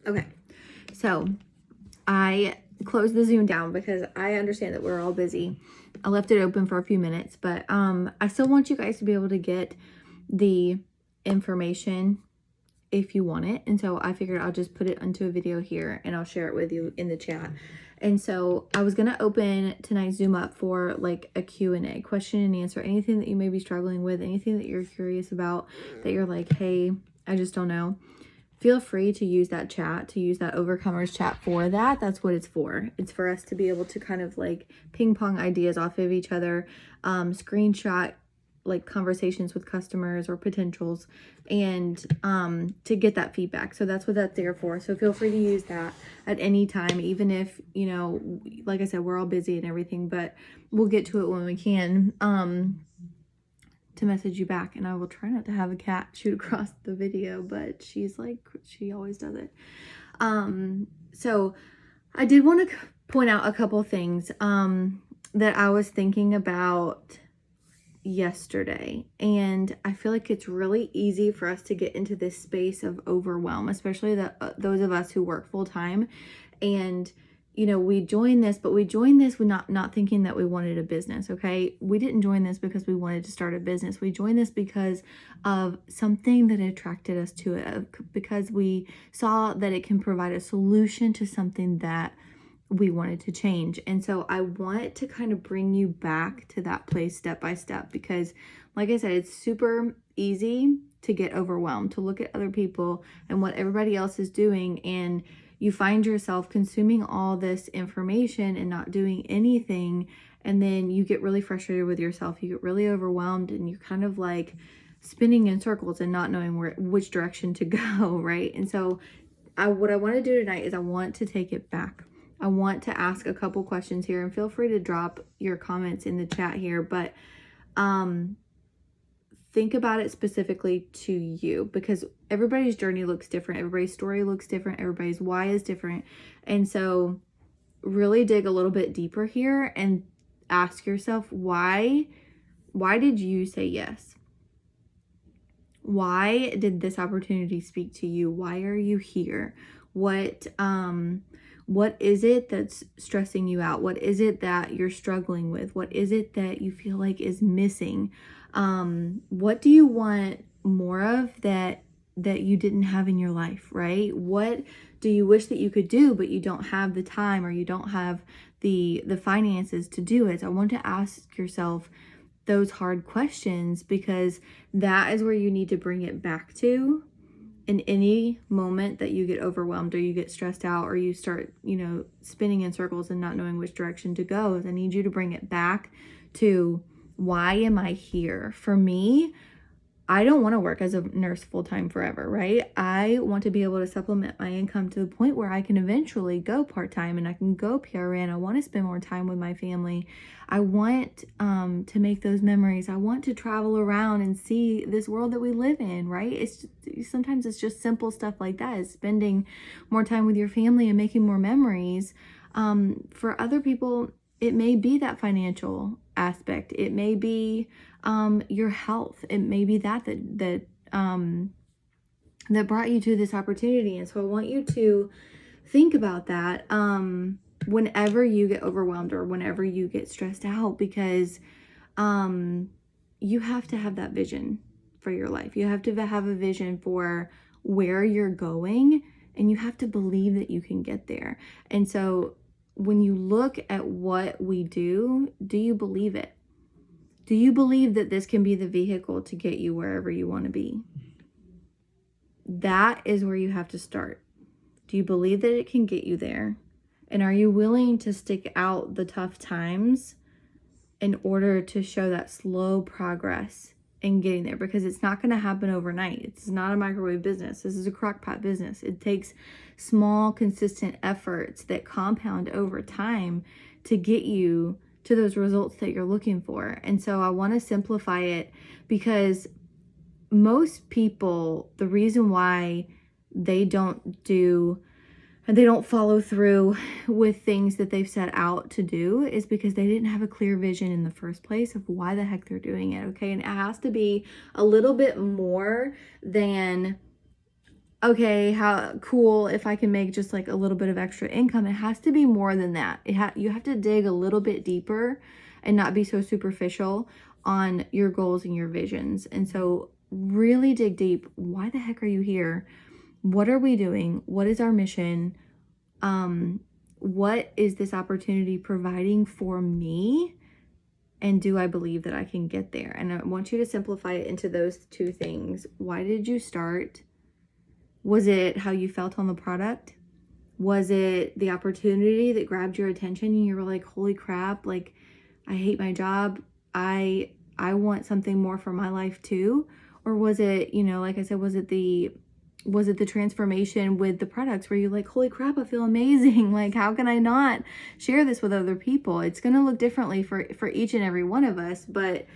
Okay, so I closed the Zoom down because I understand that we're all busy. I left it open for a few minutes, but I still want you guys to be able to get the information if you want it. And so I figured I'll just put it into a video here and I'll share it with you in the chat. And so I was going to open tonight's Zoom up for like a Q&A, question and answer, anything that you may be struggling with, anything that you're curious about, that you're like, hey, I just don't know. Feel free to use that chat, to use that Overcomers chat for that. That's what it's for. It's for us to be able to kind of like ping pong ideas off of each other, screenshot like conversations with customers or potentials, and to get that feedback. So that's what that's there for. So feel free to use that at any time, even if, you know, like I said, we're all busy and everything, but we'll get to it when we can. To message you back, and I will try not to have a cat shoot across the video, but she's like, she always does it. So I did want to point out a couple things that I was thinking about yesterday, and I feel like it's really easy for us to get into this space of overwhelm, especially those of us who work full-time. And you know, we joined this, but we joined this with not thinking that we wanted a business, okay? We didn't join this because we wanted to start a business. We joined this because of something that attracted us to it, because we saw that it can provide a solution to something that we wanted to change. And so I want to kind of bring you back to that place step by step, because like I said, it's super easy to get overwhelmed, to look at other people and what everybody else is doing, and you find yourself consuming all this information and not doing anything. And then you get really frustrated with yourself. You get really overwhelmed, and you're kind of like spinning in circles and not knowing which direction to go, right? And so what I want to do tonight is I want to take it back. I want to ask a couple questions here, and feel free to drop your comments in the chat here, but think about it specifically to you, because everybody's journey looks different. Everybody's story looks different. Everybody's why is different. And so really dig a little bit deeper here and ask yourself, why did you say yes? Why did this opportunity speak to you? Why are you here? What is it that's stressing you out? What is it that you're struggling with? What is it that you feel like is missing? What do you want more of that you didn't have in your life, right? What do you wish that you could do, but you don't have the time, or you don't have the finances to do it? So I want to ask yourself those hard questions, because that is where you need to bring it back to in any moment that you get overwhelmed, or you get stressed out, or you start, you know, spinning in circles and not knowing which direction to go. I need you to bring it back to, why am I here? For me, I don't want to work as a nurse full-time forever, right? I want to be able to supplement my income to the point where I can eventually go part-time and I can go PRN. I want to spend more time with my family. I want to make those memories. I want to travel around and see this world that we live in, right? Sometimes it's just simple stuff like that, is spending more time with your family and making more memories. For other people, it may be that financial aspect. It may be your health. It may be that brought you to this opportunity. And so I want you to think about that whenever you get overwhelmed or whenever you get stressed out, because you have to have that vision for your life. You have to have a vision for where you're going, and you have to believe that you can get there. And so when you look at what we do you believe it? Do you believe that this can be the vehicle to get you wherever you want to be? That is where you have to start. Do you believe that it can get you there? And are you willing to stick out the tough times in order to show that slow progress in getting there? Because it's not going to happen overnight. It's not a microwave business. This is a crockpot business. It takes small, consistent efforts that compound over time to get you to those results that you're looking for. And so I want to simplify it, because most people, the reason why they don't follow through with things that they've set out to do is because they didn't have a clear vision in the first place of why the heck they're doing it, okay? And it has to be a little bit more than okay, how cool if I can make just like a little bit of extra income. It has to be more than that. You have to dig a little bit deeper and not be so superficial on your goals and your visions. And so really dig deep. Why the heck are you here? What are we doing? What is our mission? What is this opportunity providing for me? And do I believe that I can get there? And I want you to simplify it into those two things. Why did you start? Was it how you felt on the product? Was it the opportunity that grabbed your attention and you were like, holy crap, like I hate my job. I want something more for my life too? Or was it, like I said, was it the transformation with the products where you're like, holy crap, I feel amazing. Like, how can I not share this with other people? It's going to look differently for each and every one of us, but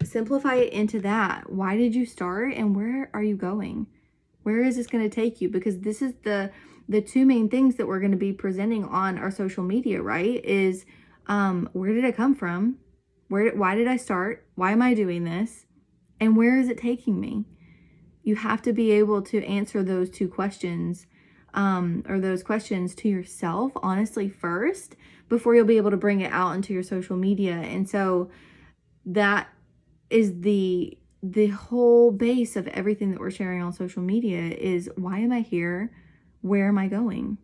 simplify it into that. Why did you start and where are you going? Where is this going to take you? Because this is the two main things that we're going to be presenting on our social media, right? Is where did it come from? Why did I start? Why am I doing this? And where is it taking me? You have to be able to answer those two questions, or those questions to yourself, honestly, first, before you'll be able to bring it out into your social media. And so that is the whole base of everything that we're sharing on social media is, why am I here? Where am I going?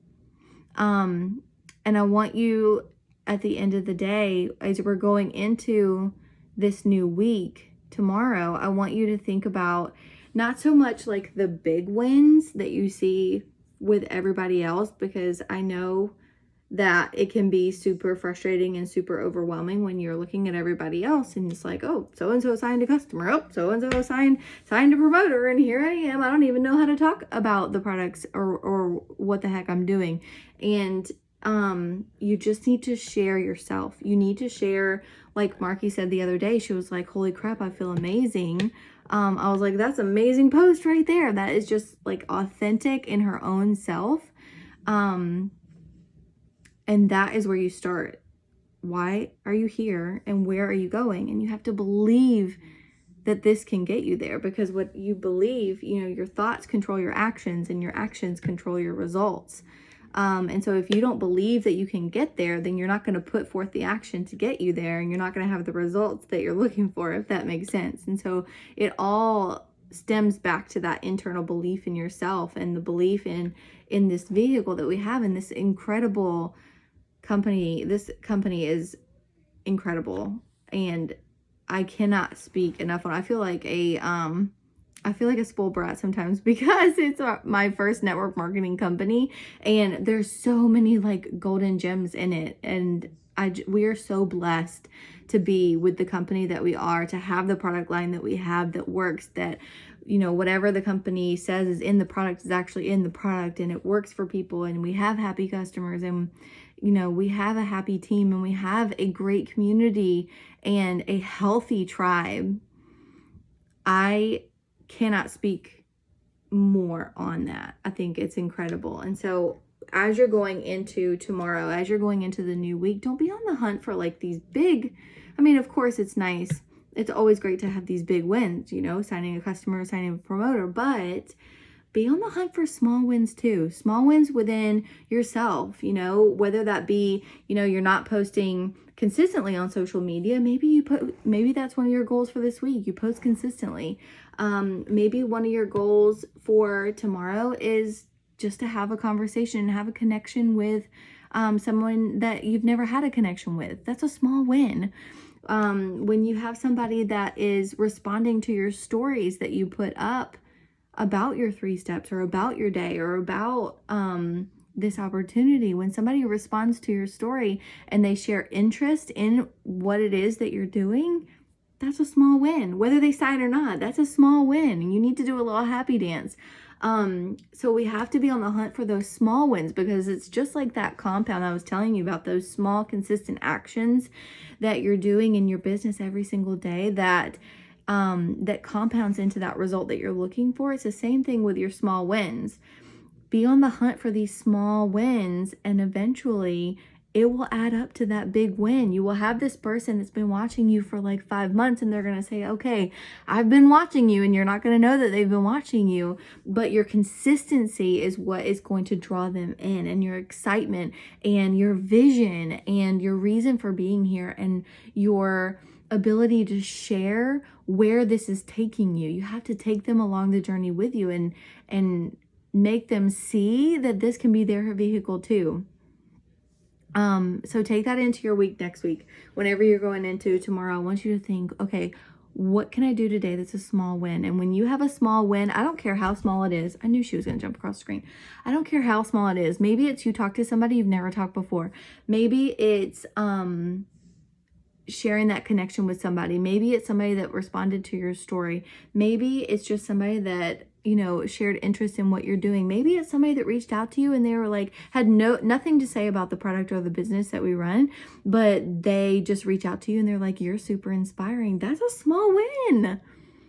And I want you, at the end of the day, as we're going into this new week tomorrow, I want you to think about not so much like the big wins that you see with everybody else, because I know that it can be super frustrating and super overwhelming when you're looking at everybody else and it's like, oh, so-and-so signed a customer. Oh, so-and-so signed a promoter. And here I am. I don't even know how to talk about the products or what the heck I'm doing. And you just need to share yourself. You need to share, like Marky said the other day, she was like, holy crap, I feel amazing. I was like, that's an amazing post right there. That is just like authentic in her own self. And that is where you start. Why are you here and where are you going? And you have to believe that this can get you there, because what you believe, your thoughts control your actions and your actions control your results. And so if you don't believe that you can get there, then you're not going to put forth the action to get you there, and you're not going to have the results that you're looking for, if that makes sense. And so it all stems back to that internal belief in yourself and the belief in this vehicle that we have, in this incredible company. This company is incredible, and I cannot speak enough on. I feel like a spoiled brat sometimes, because it's my first network marketing company, and there's so many like golden gems in it, and we are so blessed to be with the company that we are, to have the product line that we have that works, that whatever the company says is in the product is actually in the product, and it works for people, and we have happy customers, and we have a happy team, and we have a great community and a healthy tribe. I cannot speak more on that. I think it's incredible. And so as you're going into tomorrow, as you're going into the new week, don't be on the hunt for like these big, of course it's nice. It's always great to have these big wins, signing a customer, signing a promoter, but be on the hunt for small wins too. Small wins within yourself, whether that be, you're not posting consistently on social media. Maybe that's one of your goals for this week. You post consistently. Maybe one of your goals for tomorrow is just to have a conversation and have a connection with someone that you've never had a connection with. That's a small win. When you have somebody that is responding to your stories that you put up about your 3 steps or about your day or about this opportunity, when somebody responds to your story and they share interest in what it is that you're doing, that's a small win. Whether they sign or not, that's a small win. And you need to do a little happy dance. So we have to be on the hunt for those small wins, because it's just like that compound I was telling you about, those small consistent actions that you're doing in your business every single day that compounds into that result that you're looking for. It's the same thing with your small wins. Be on the hunt for these small wins, and eventually it will add up to that big win. You will have this person that's been watching you for like 5 months, and they're going to say, okay, I've been watching you, and you're not going to know that they've been watching you, but your consistency is what is going to draw them in, and your excitement and your vision and your reason for being here and your ability to share where this is taking you. You have to take them along the journey with you and make them see that this can be their vehicle too. So take that into your week next week. Whenever you're going into tomorrow, I want you to think, okay, what can I do today that's a small win? And when you have a small win, I don't care how small it is. I knew she was going to jump across the screen. I don't care how small it is. Maybe it's you talk to somebody you've never talked before. Maybe it's sharing that connection with somebody. Maybe it's somebody that responded to your story. Maybe it's just somebody that, you know, shared interest in what you're doing. Maybe it's somebody that reached out to you and they were like, had nothing to say about the product or the business that we run, but they just reach out to you and they're like, you're super inspiring. That's a small win.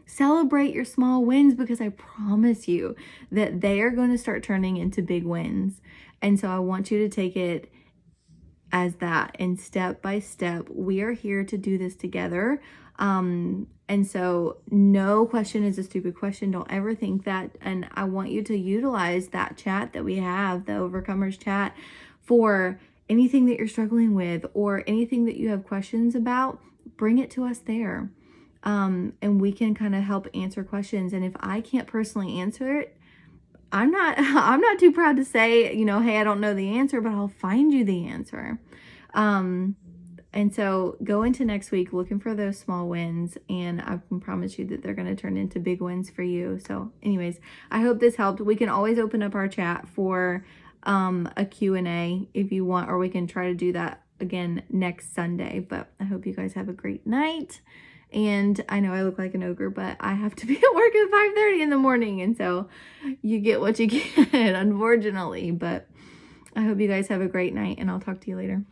Celebrate your small wins, because I promise you that they are going to start turning into big wins. And so I want you to take it as that, and step by step, we are here to do this together. And so no question is a stupid question. Don't ever think that. And I want you to utilize that chat that we have, the Overcomers chat, for anything that you're struggling with or anything that you have questions about. Bring it to us there. And we can kind of help answer questions. And if I can't personally answer it, I'm not too proud to say, you know, hey, I don't know the answer, but I'll find you the answer. And so go into next week looking for those small wins, and I can promise you that they're going to turn into big wins for you. So anyways, I hope this helped. We can always open up our chat for a Q&A if you want, or we can try to do that again next Sunday. But I hope you guys have a great night. And I know I look like an ogre, but I have to be at work at 5:30 in the morning. And so you get what you get, unfortunately. But I hope you guys have a great night, and I'll talk to you later.